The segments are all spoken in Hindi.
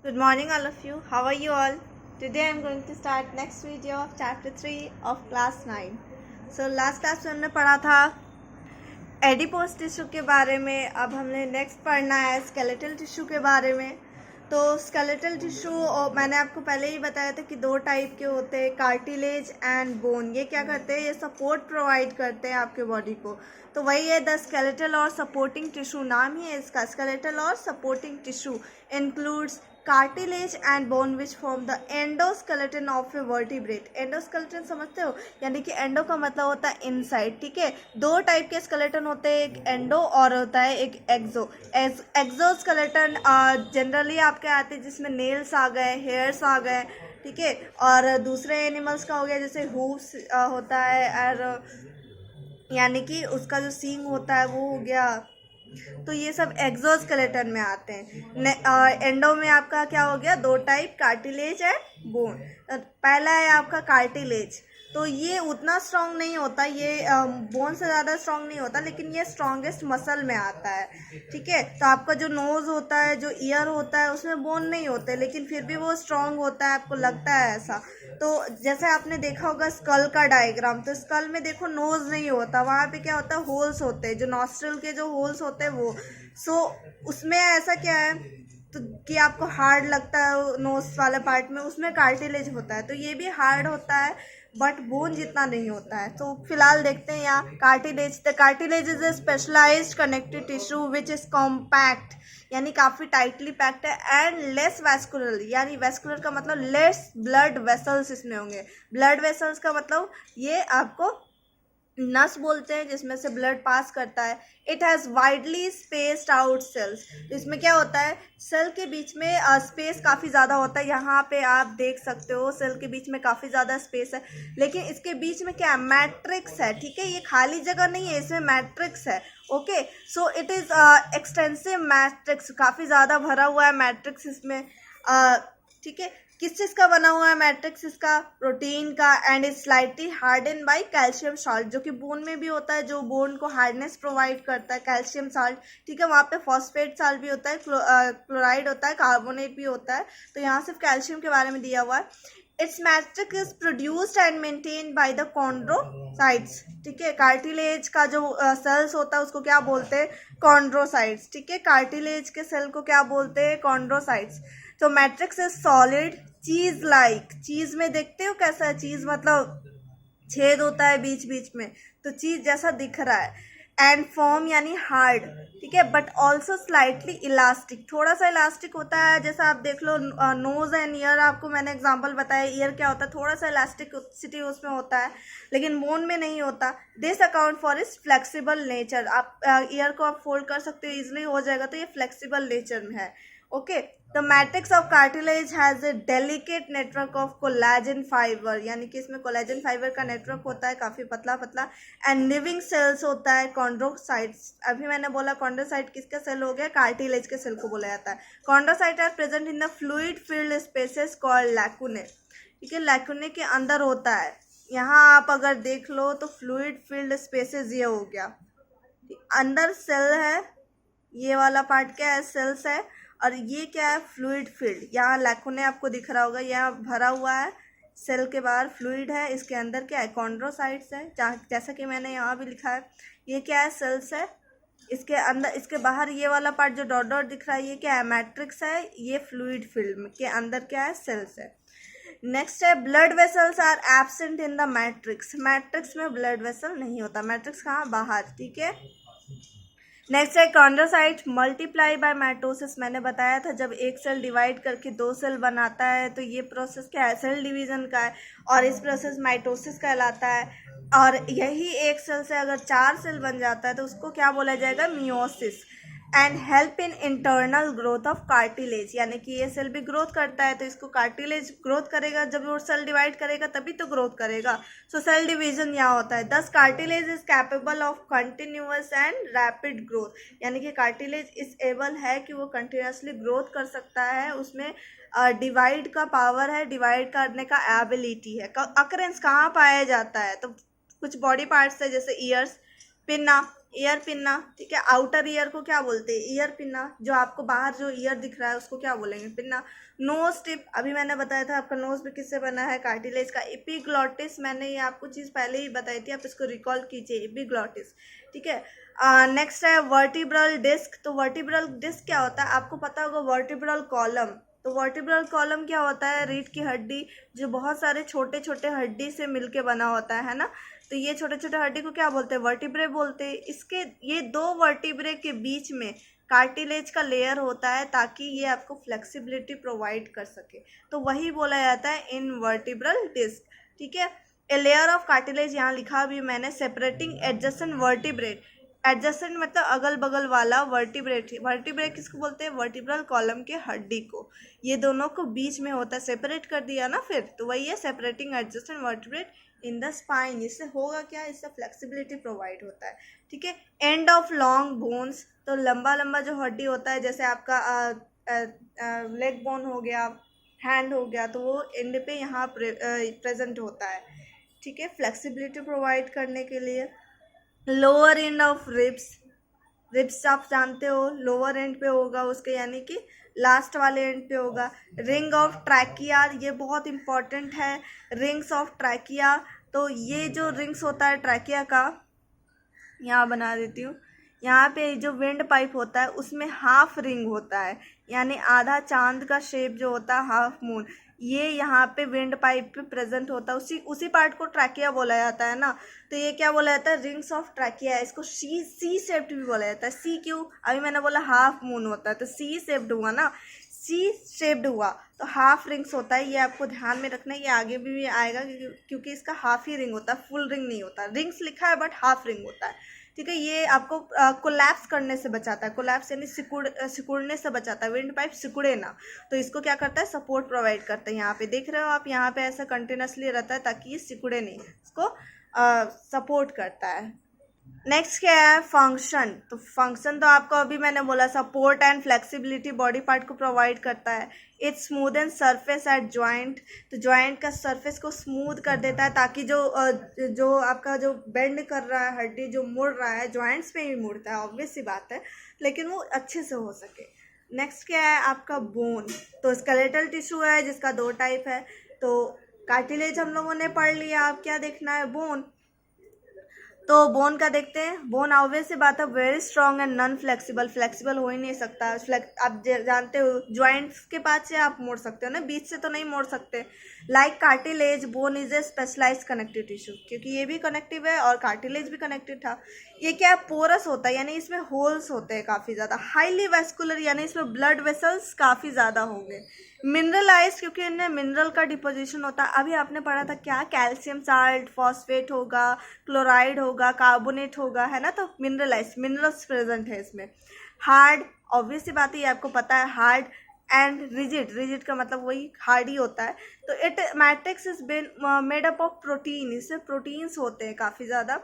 Good morning all of you. How are you all? Today I am going to start next video of chapter 3 of class 9. So last class में हमने पढ़ा था एडिपोस टिश्यू के बारे में. अब हमने नेक्स्ट पढ़ना है स्केलेटल टिश्यू के बारे में. तो स्केलेटल टिश्यू मैंने आपको पहले ही बताया था कि दो टाइप के होते हैं, कार्टिलेज एंड बोन. ये क्या करते हैं? ये सपोर्ट प्रोवाइड करते हैं आपके बॉडी को. तो वही है द स्केलेटल और सपोर्टिंग टिश्यू, नाम ही है इसका, स्केलेटल और supporting tissue includes cartilage and bone which form the endoskeleton of A vertebrate. Endoskeleton समझते हो? यानी कि एंडो का मतलब होता है इनसाइड. ठीक है, दो टाइप के स्केलेटन होते हैं, एक एंडो और होता है एक एक्सो. एक्सोस्केलेटन जनरली आपके आते हैं जिसमें नेल्स आ गए, हेयर्स आ गए. ठीक है, और दूसरे एनिमल्स का हो गया जैसे हूव्स होता है, और यानी कि उसका जो सींग होता है वो हो गया. तो ये सब एक्सोस्केलेटन में आते हैं. एंडो में आपका क्या हो गया? दो टाइप, कार्टिलेज एंड बोन. पहला है आपका कार्टिलेज. तो ये उतना स्ट्रांग नहीं होता, ये बोन से ज़्यादा स्ट्रांग नहीं होता, लेकिन ये स्ट्रॉन्गेस्ट मसल में आता है. ठीक है, तो आपका जो नोज़ होता है, जो ईयर होता है, उसमें बोन नहीं होते, लेकिन फिर भी वो स्ट्रांग होता है, आपको लगता है ऐसा. तो जैसे आपने देखा होगा स्कल का डायग्राम, तो स्कल में देखो नोज़ नहीं होता, वहाँ पे क्या होता है? होल्स होते हैं, जो नॉस्ट्रल के जो होल्स होते हैं वो. सो उसमें ऐसा क्या है तो कि आपको हार्ड लगता है नोज वाले पार्ट में, उसमें कार्टिलेज होता है. तो ये भी हार्ड होता है बट बोन जितना नहीं होता है. तो फिलहाल देखते हैं यहाँ cartilage. The cartilage is a specialised connective tissue which is compact, यानी काफ़ी टाइटली पैक्ड है, एंड लेस वैस्कुलर, यानी वैस्कुलर का मतलब लेस ब्लड वेसल्स इसमें होंगे. ब्लड वेसल्स का मतलब ये आपको नस बोलते हैं जिसमें से ब्लड पास करता है. It has widely spaced out sales. तो इसमें क्या होता है? सेल के बीच में स्पेस काफ़ी ज़्यादा होता है. यहाँ पे आप देख सकते हो सेल के बीच में काफ़ी ज़्यादा स्पेस है, लेकिन इसके बीच में क्या है? मैट्रिक्स है. ठीक है, ये खाली जगह नहीं है, इसमें मैट्रिक्स है. Okay, so it is extensive matrix, काफ़ी ज़्यादा भरा हुआ है मैट्रिक्स इसमें. ठीक है, किस चीज़ का बना हुआ है मैट्रिक्स? इसका प्रोटीन का. And is slightly harden by calcium salt, जो कि बोन में भी होता है, जो बोन को हार्डनेस प्रोवाइड करता है, कैल्शियम साल्ट. ठीक है, वहाँ पे फॉस्फेट साल्ट भी होता है, क्लोराइड होता है, कार्बोनेट भी होता है. तो यहाँ सिर्फ कैल्शियम के बारे में दिया हुआ है. Its matrix is produced and maintained by the chondrocytes. ठीक है, कार्टिलेज का जो सेल्स होता है उसको क्या बोलते हैं? कॉन्ड्रोसाइट्स. ठीक है, कार्टिलेज के सेल को क्या बोलते हैं? कॉन्ड्रोसाइट्स. तो मैट्रिक्स इज सॉलिड चीज लाइक. चीज में देखते हो कैसा है? चीज मतलब छेद होता है बीच बीच में, तो चीज जैसा दिख रहा है. एंड फॉर्म यानी हार्ड. ठीक है, बट ऑल्सो स्लाइटली इलास्टिक, थोड़ा सा इलास्टिक होता है. जैसा आप देख लो नोज एंड ईयर, आपको मैंने एग्जांपल बताया. ईयर क्या होता है? थोड़ा सा इलास्टिसिटी उसमें होता है, लेकिन बोन में नहीं होता. This account for is flexible nature. आप ईयर को आप फोल्ड कर सकते हो, इजिली हो जाएगा, तो ये फ्लेक्सिबल नेचर में है. Okay, the matrix of cartilage has a delicate network of collagen fibre, यानी कि इसमें कोलेजन फाइबर का नेटवर्क होता है, काफ़ी पतला पतला. एंड लिविंग सेल्स होता है, कॉन्ड्रोसाइट्स. अभी मैंने बोला कॉन्ड्रोसाइट किसका सेल हो गया? कार्टिलेज के सेल को बोला जाता है. Chondrocyte are present in the fluid filled spaces called lacunae. ठीक है, लैकुने के अंदर होता है. यहाँ आप अगर देख लो तो फ्लूइड फिल्ड स्पेसेस ये हो गया, अंदर सेल है, ये वाला पार्ट क्या है? सेल्स है. और ये क्या है? Fluid field. यहाँ लैकुने आपको दिख रहा होगा, यहाँ भरा हुआ है, सेल के बाहर फ्लूइड है, इसके अंदर क्या है? कॉन्ड्रोसाइट्स है, जैसा कि मैंने यहाँ भी लिखा है. ये क्या है? सेल्स है. इसके अंदर, इसके बाहर ये वाला पार्ट जो डॉट डॉट दिख रहा है, ये क्या है? मैट्रिक्स है. ये फ्लूइड फील्ड के अंदर क्या है? सेल्स है. नेक्स्ट है blood vessels are absent in the matrix. Matrix में ब्लड वेसल नहीं होता. मैट्रिक्स कहाँ? बाहर. ठीक है, नेक्स्ट है कॉन्ड्रोसाइट मल्टीप्लाई बाय माइटोसिस. मैंने बताया था जब एक सेल डिवाइड करके दो सेल बनाता है तो ये प्रोसेस क्या है? सेल डिवीजन का है, और इस प्रोसेस माइटोसिस कहलाता है. और यही एक सेल से अगर चार सेल बन जाता है तो उसको क्या बोला जाएगा? Meiosis. And help in internal growth of cartilage, यानी कि ये सेल भी ग्रोथ करता है, तो इसको कार्टिलेज ग्रोथ करेगा. जब वो सेल डिवाइड करेगा तभी तो ग्रोथ करेगा. सो सेल डिवीजन यहाँ होता है. दस cartilage is capable of continuous and rapid growth, यानी कि कार्टिलेज इस एबल है कि वो कंटिन्यूसली ग्रोथ कर सकता है. उसमें डिवाइड का पावर है, डिवाइड करने का एबिलिटी है. अकरेंस कहाँ पाया जाता है? तो कुछ बॉडी पार्ट्स है जैसे ईयर्स, पिन्ना, ईयर पिन्ना, ठीक है। आउटर ईयर को क्या बोलते हैं? Ear pinna. जो आपको बाहर जो ईयर दिख रहा है उसको क्या बोलेंगे? पिन्ना। नोज टिप, अभी मैंने बताया था आपका नोज भी किससे बना है? कार्टिलेज का। एपिग्लॉटिस, मैंने ये आपको चीज़ पहले ही बताई थी, आप इसको रिकॉल कीजिए, एपिग्लॉटिस, ठीक है। नेक्स्ट है वर्टिब्रल डिस्क। तो वर्टिब्रल डिस्क क्या होता है? आपको पता होगा वर्टिब्रल कॉलम। तो वर्टिब्रल कॉलम क्या होता है? रीढ़ की हड्डी, जो बहुत सारे छोटे छोटे हड्डी से मिलके बना होता है ना। तो ये छोटे छोटे हड्डी को क्या बोलते हैं? वर्टिब्रे बोलते हैं। इसके ये दो वर्टिब्रे के बीच में कार्टिलेज का लेयर होता है ताकि ये आपको फ्लेक्सिबिलिटी प्रोवाइड कर सके, तो वही बोला जाता है इनवर्टिब्रल डिस्क, ठीक है। ए लेयर ऑफ कार्टिलेज, यहाँ लिखा भी मैंने, सेपरेटिंग एडजेसेंट वर्टिब्रेट। एडजेसेंट मतलब अगल बगल वाला, वर्टिब्रेट, वर्टिब्रेट किसको बोलते हैं? वर्टिब्रल कॉलम के हड्डी को, ये दोनों को बीच में होता है, सेपरेट कर दिया ना फिर, तो वही है separating adjacent vertebrate in the spine. इससे होगा क्या? इससे फ्लेक्सिबिलिटी प्रोवाइड होता है, ठीक है। एंड ऑफ लॉन्ग बोन्स, तो लंबा लंबा जो हड्डी होता है, जैसे आपका लेग बोन हो गया, हैंड हो गया, तो वो एंड पे यहाँ प्रेजेंट होता है, ठीक है, फ्लेक्सिबिलिटी प्रोवाइड करने के लिए। Lower end of ribs, ribs आप जानते हो लोअर एंड पे होगा उसके, यानी कि लास्ट वाले एंड पे होगा। रिंग ऑफ ट्रैकिया, ये बहुत इंपॉर्टेंट है, रिंग्स ऑफ ट्रैकिया। तो ये जो रिंग्स होता है ट्रैकिया का, यहाँ बना देती हूँ, यहाँ पे जो विंड पाइप होता है उसमें हाफ रिंग होता है, यानी आधा चांद का शेप जो होता है, हाफ मून, ये यहाँ पे विंड पाइप पे प्रेजेंट होता है, उसी पार्ट को ट्रैकिया बोला जाता है ना। तो ये क्या बोला जाता है? Rings of trachea. इसको सी शेप्ड भी बोला जाता है। सी क्यों? अभी मैंने बोला हाफ मून होता है, तो सी शेप्ड हुआ ना, सी शेप्ड हुआ तो हाफ रिंग्स होता है, ये आपको ध्यान में रखना है, ये आगे भी आएगा क्योंकि इसका हाफ ही रिंग होता है, फुल रिंग नहीं होता। रिंग्स लिखा है बट हाफ रिंग होता है, ठीक है। ये आपको कोलैप्स करने से बचाता है, कोलैप्स यानी सिकुड़ने से बचाता है, विंड पाइप सिकुड़े ना, तो इसको क्या करता है? सपोर्ट प्रोवाइड करता है। यहाँ पे देख रहे हो आप, यहाँ पे ऐसा कंटिन्यूसली रहता है ताकि ये सिकुड़े नहीं, इसको सपोर्ट करता है। नेक्स्ट क्या है? फंक्शन। तो फंक्शन तो आपको अभी मैंने बोला, support and flexibility body part को प्रोवाइड करता है। It's smooth and surface at joint, तो जॉइंट का सरफेस को स्मूथ कर देता है ताकि जो आपका जो बेंड कर रहा है हड्डी, जो मुड़ रहा है, जॉइंट्स पे ही मुड़ता है, ऑब्वियस सी बात है, लेकिन वो अच्छे से हो सके। नेक्स्ट क्या है आपका? बोन। तो स्केलेटल टिश्यू है जिसका दो टाइप है। तो कार्टिलेज हम लोगों ने पढ़ लिया, अब क्या देखना है? बोन। तो बोन का देखते हैं। बोन ऑब्वियस सी बात है very strong and non flexible, flexible हो ही नहीं सकता। आप जानते हो ज्वाइंट्स के पास से आप मोड़ सकते हो ना, बीच से तो नहीं मोड़ सकते। Like cartilage, bone is a specialised connective tissue, क्योंकि ये भी कनेक्टिव है और कार्टिलेज भी कनेक्टिव था। ये क्या पोरस होता है, यानी इसमें होल्स होते हैं काफ़ी ज़्यादा। हाईली वेस्कुलर, यानी इसमें ब्लड वेसल्स काफ़ी ज़्यादा होंगे। मिनरलाइज, क्योंकि इनमें मिनरल का डिपोजिशन होता है। अभी आपने पढ़ा था क्या? कैल्शियम साल्ट, फॉस्फेट होगा, क्लोराइड होगा, कार्बोनेट होगा, है ना, तो मिनरलाइज, मिनरल्स प्रेजेंट है इसमें। हार्ड, ऑब्वियस सी बात है, ये आपको पता है। हार्ड एंड रिजिड, रिजिड का मतलब वही हार्ड ही होता है। तो it matrix is been made up of protein, इससे प्रोटीन्स होते हैं काफ़ी ज़्यादा।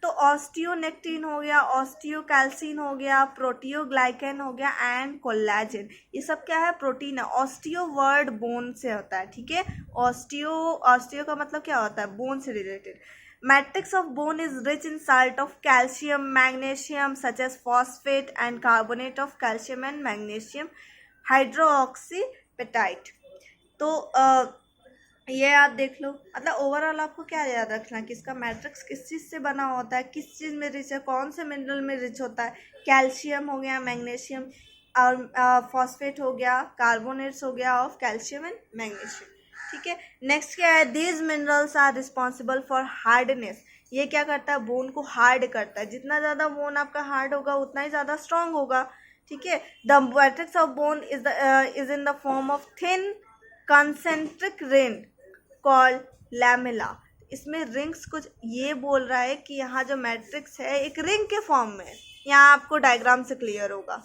तो ऑस्टियोनेक्टिन हो गया, ऑस्टियोकैल्सिन हो गया, प्रोटियोग्लाइकेन हो गया एंड कोलेजन, ये सब क्या है? प्रोटीन है। ऑस्टियो वर्ड बोन से होता है, ठीक है। ऑस्टियो का मतलब क्या होता है? बोन से related. Matrix of bone is rich in salt of calcium, magnesium such as phosphate and carbonate of calcium and magnesium hydroxyapatite। तो ये आप देख लो, मतलब ओवरऑल आपको क्या याद रखना कि इसका मैट्रिक्स किस चीज़ से बना होता है, किस चीज़ में रिच है, कौन से मिनरल में रिच होता है। कैल्शियम हो गया, मैग्नीशियम और फॉस्फेट हो गया, कार्बोनेट्स हो गया ऑफ कैल्शियम एंड मैग्नीशियम, ठीक है। नेक्स्ट क्या है? These minerals are responsible for hardness, ये क्या करता है? बोन को हार्ड करता है। जितना ज़्यादा बोन आपका हार्ड होगा उतना ही ज़्यादा स्ट्रांग होगा, ठीक है। The matrix of bone is in the form of thin concentric ring called lamella. इसमें रिंग्स कुछ ये बोल रहा है कि यहाँ जो मैट्रिक्स है एक रिंग के फॉर्म में है। यहाँ आपको डायग्राम से क्लियर होगा,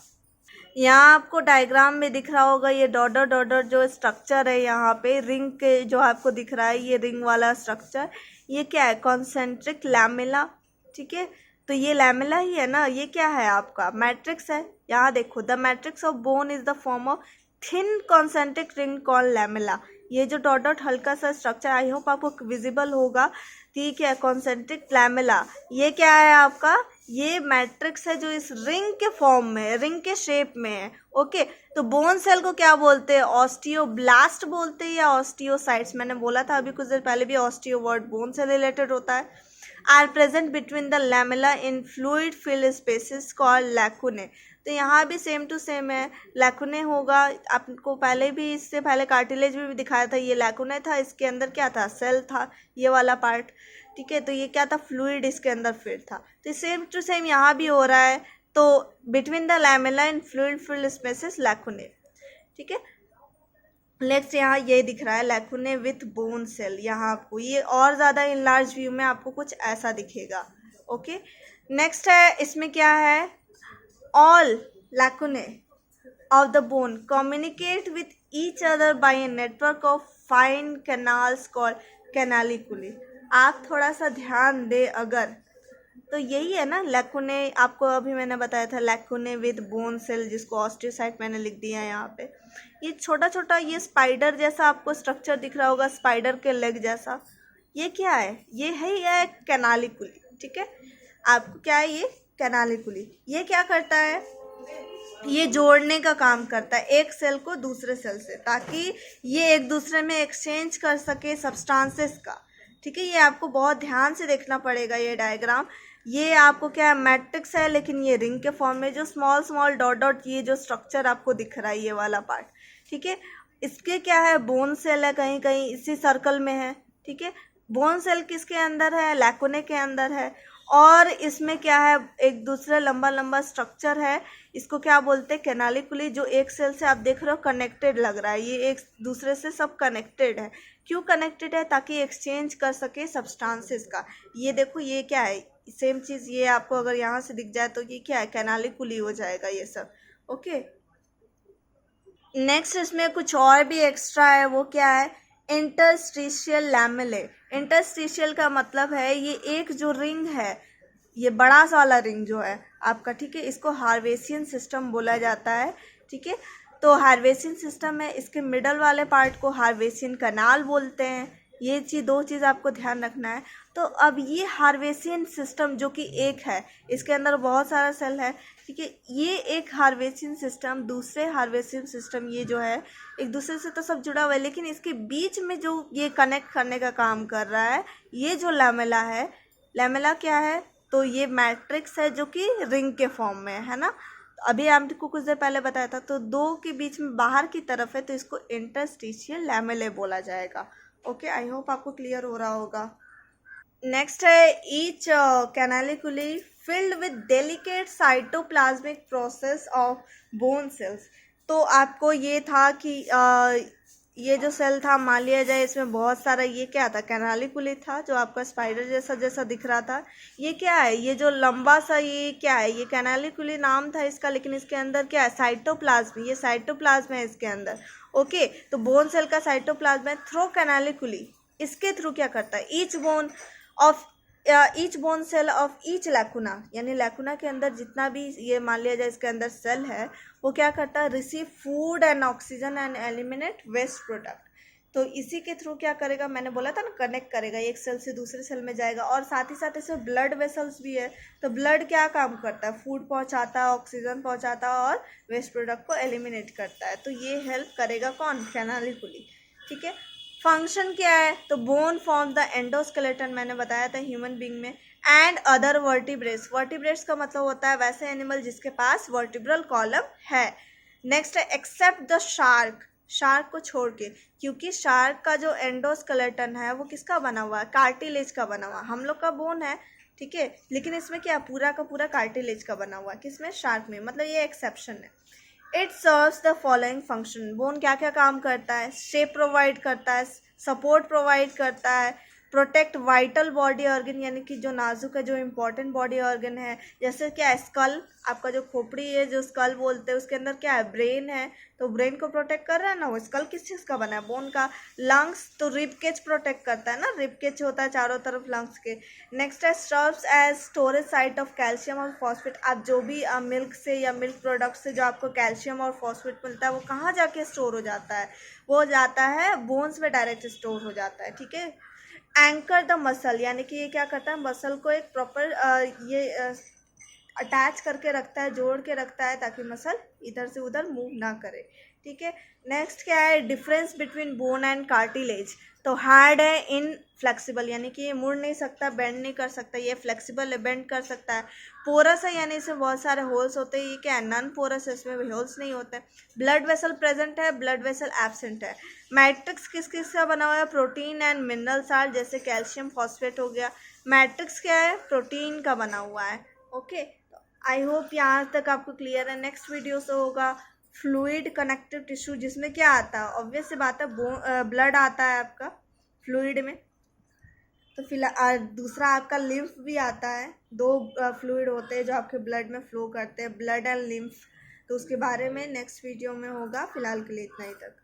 यहाँ आपको डायग्राम में दिख रहा होगा ये डॉटर डॉटर जो स्ट्रक्चर है यहाँ पे रिंग के जो आपको दिख रहा है, ये रिंग वाला स्ट्रक्चर, ये क्या है? कॉन्सेंट्रिक लैमेला, ठीक है। तो ये लैमेला ही है ना, ये क्या है? आपका मैट्रिक्स है। यहाँ देखो, the matrix of bone is the form of thin concentric ring called lamella. ये जो डॉट डॉट हल्का सा स्ट्रक्चर, आई होप आपको विजिबल होगा, ठीक है। कॉन्सेंट्रिक लैमेला, ये क्या है आपका? ये मैट्रिक्स है जो इस रिंग के फॉर्म में है, रिंग के शेप में है। ओके, तो बोन सेल को क्या बोलते हैं? ऑस्टियोब्लास्ट बोलते हैं या ऑस्टियोसाइट्स। मैंने बोला था अभी कुछ देर पहले भी ऑस्टियो वर्ड बोन से रिलेटेड होता है। Are present between the lamella in fluid filled spaces called lacunae. तो यहाँ भी सेम टू सेम है, लैकुने होगा। आपको पहले भी, इससे पहले कार्टिलेज में भी दिखाया था, ये लैकुने था, इसके अंदर क्या था? सेल था, ये वाला पार्ट। ठीक है, तो ये क्या था? फ्लूइड इसके अंदर फिट था। तो सेम टू सेम यहाँ भी हो रहा है। तो between the lamella in fluid filled spaces lacunae. ठीक है, नेक्स्ट यहाँ ये दिख रहा है लैकुने विथ बोन सेल। यहाँ आपको ये और ज़्यादा इन लार्ज व्यू में आपको कुछ ऐसा दिखेगा। ओके, नेक्स्ट है, इसमें क्या है? All लैकुने of the bone communicate with each other by a network of fine canals called canaliculi। आप थोड़ा सा ध्यान दे अगर, तो यही है ना लैकुने। आपको अभी मैंने बताया था लैकुने विद बोन सेल, जिसको ऑस्टियोसाइट मैंने लिख दिया है यहाँ पे। ये छोटा छोटा ये स्पाइडर जैसा आपको स्ट्रक्चर दिख रहा होगा, स्पाइडर के लेग जैसा। ये क्या है? ये है कैनालिकुली। ठीक है, आपको क्या है? ये कैनालिकुली। ये क्या करता है? ये जोड़ने का काम करता है एक सेल को दूसरे सेल से, ताकि ये एक दूसरे में एक्सचेंज कर सके सब्सटेंसेस का। ठीक है, ये आपको बहुत ध्यान से देखना पड़ेगा ये डायग्राम। ये आपको क्या है? मैट्रिक्स है, लेकिन ये रिंग के फॉर्म में, जो स्मॉल स्मॉल डॉट डॉट ये जो स्ट्रक्चर आपको दिख रहा है, ये वाला पार्ट। ठीक है, इसके क्या है? बोन सेल है, कहीं कहीं इसी सर्कल में है। ठीक है, बोन सेल किसके अंदर है? लैकुने के अंदर है। और इसमें क्या है? एक दूसरे लंबा लंबा स्ट्रक्चर है, इसको क्या बोलते हैं? कैनालिकुली। जो एक सेल से आप देख रहे हो कनेक्टेड लग रहा है, ये एक दूसरे से सब कनेक्टेड है। क्यों कनेक्टेड है? ताकि एक्सचेंज कर सके सब्सटेंसेस का। ये देखो, ये क्या है? सेम चीज़ ये आपको अगर यहाँ से दिख जाए तो ये क्या है? कैनालिकुली हो जाएगा ये सब। ओके, नेक्स्ट इसमें कुछ और भी एक्स्ट्रा है, वो क्या है? इंटरस्टिशियल लैमेले। इंटरस्टिशियल का मतलब है ये एक जो रिंग है, ये बड़ा सा वाला रिंग जो है आपका, ठीक है, इसको हार्वेसियन सिस्टम बोला जाता है। ठीक है, तो हार्वेसियन सिस्टम है, इसके मिडल वाले पार्ट को हार्वेसियन कनाल बोलते हैं। ये दो चीज़ आपको ध्यान रखना है। तो अब ये हार्वेसियन सिस्टम जो कि एक है, इसके अंदर बहुत सारा सेल है। ठीक है, ये एक हार्वेसियन सिस्टम दूसरे हार्वेसियन सिस्टम, ये जो है एक दूसरे से तो सब जुड़ा हुआ है, लेकिन इसके बीच में जो ये कनेक्ट करने का काम कर रहा है, ये जो लैमेला है। लैमेला क्या है? तो ये मैट्रिक्स है जो कि रिंग के फॉर्म में है ना। अभी आपको कुछ देर पहले बताया था, तो दो के बीच में बाहर की तरफ है, तो इसको इंटरस्टिशियल लैमेले बोला जाएगा। ओके, आई होप आपको क्लियर हो रहा होगा। नेक्स्ट है each canaliculi filled with delicate cytoplasmic process of bone cells. तो आपको ये था कि ये जो सेल था, मान लिया जाए इसमें बहुत सारा, ये क्या था? कैनालिकुली था, जो आपका स्पाइडर जैसा जैसा दिख रहा था। ये क्या है? ये जो लंबा सा, ये क्या है? ये कैनालिकुली नाम था इसका, लेकिन इसके अंदर क्या है? साइटोप्लाज्म। ये साइटोप्लाज्म है इसके अंदर। ओके, तो बोन सेल का साइटोप्लाज्म है थ्रो कैनालिकुली। इसके थ्रू क्या करता है? Each bone cell of each lacuna, यानी लैकुना के अंदर जितना भी ये मान लिया जाए इसके अंदर सेल है, वो क्या करता है? Receive food and oxygen and eliminate waste product. तो इसी के थ्रू क्या करेगा? मैंने बोला था ना, कनेक्ट करेगा, एक सेल से दूसरे सेल में जाएगा। और साथ ही साथ इसमें ब्लड वेसल्स भी है, तो ब्लड क्या काम करता है? फूड पहुंचाता है, ऑक्सीजन पहुंचाता है और वेस्ट प्रोडक्ट को एलिमिनेट करता है। तो ये हेल्प करेगा कौन? कैनालिकुली। ठीक है, फंक्शन क्या है? तो बोन फॉर्म द एंडोस्केलेटन, मैंने बताया था ह्यूमन बींग में, एंड अदर वर्टिब्रेट्स। वर्टिब्रेट्स का मतलब होता है वैसे एनिमल जिसके पास वर्टिब्रल कॉलम है। नेक्स्ट है एक्सेप्ट द शार्क, शार्क को छोड़ के, क्योंकि शार्क का जो एंडोस्केलेटन है वो किसका बना हुआ है? कार्टिलेज का बना हुआ। हम लोग का बोन है, ठीक है, लेकिन इसमें क्या? पूरा का पूरा कार्टिलेज का बना हुआ है। किसमें? शार्क में। मतलब ये एक्सेप्शन है। It serves the following function. Bone क्या क्या काम करता है? शेप प्रोवाइड करता है, सपोर्ट प्रोवाइड करता है, प्रोटेक्ट वाइटल बॉडी ऑर्गन, यानी कि जो नाजुक है, जो इम्पोर्टेंट बॉडी ऑर्गन है, जैसे क्या है? स्कल, आपका जो खोपड़ी है, जो स्कल बोलते हैं, उसके अंदर क्या है? ब्रेन है, तो ब्रेन को प्रोटेक्ट कर रहा है ना वो। स्कल किस चीज़ का बना है? बोन का। लंग्स, तो रिब केज प्रोटेक्ट करता है ना, रिब केज होता है चारों तरफ लंग्स के। नेक्स्ट है serves as storage site of calcium और फॉस्फेट। आप जो भी मिल्क से या मिल्क प्रोडक्ट से जो आपको कैल्शियम और फॉस्फेट मिलता है, वो कहाँ जाके स्टोर हो जाता है? वो जाता है बोन्स में, डायरेक्ट स्टोर हो जाता है। ठीक है, एंकर द मसल, यानी कि ये क्या करता है? मसल को एक प्रॉपर अटैच करके रखता है, जोड़ के रखता है ताकि मसल इधर से उधर मूव ना करे। ठीक है, नेक्स्ट क्या है, difference between bone and cartilage. तो हार्ड है, इन फ्लेक्सिबल यानी कि ये मुड़ नहीं सकता, बेंड नहीं कर सकता, ये फ्लेक्सिबल है, बेंड कर सकता है। पोरस है यानी इसमें बहुत सारे होल्स होते हैं, ये क्या है, नॉन पोरस है, इसमें होल्स नहीं होते। ब्लड वेसल प्रेजेंट है, ब्लड वेसल एब्सेंट है। मैट्रिक्स किस किस का बना हुआ है, प्रोटीन एंड मिनरल साल्ट, जैसे कैल्शियम फॉस्फेट हो गया। मैट्रिक्स क्या है, प्रोटीन का बना हुआ है। ओके, आई होप यहाँ तक आपको क्लियर है। नेक्स्ट वीडियो से होगा फ्लूइड कनेक्टिव टिश्यू, जिसमें क्या आता है, ऑब्वियस सी बात है, ब्लड आता है आपका फ्लूइड में। तो फिलहाल दूसरा आपका लिम्फ भी आता है, दो फ्लूइड होते हैं जो आपके ब्लड में फ्लो करते हैं, ब्लड एंड लिम्फ। तो उसके बारे में नेक्स्ट वीडियो में होगा। फिलहाल के लिए इतना ही तक।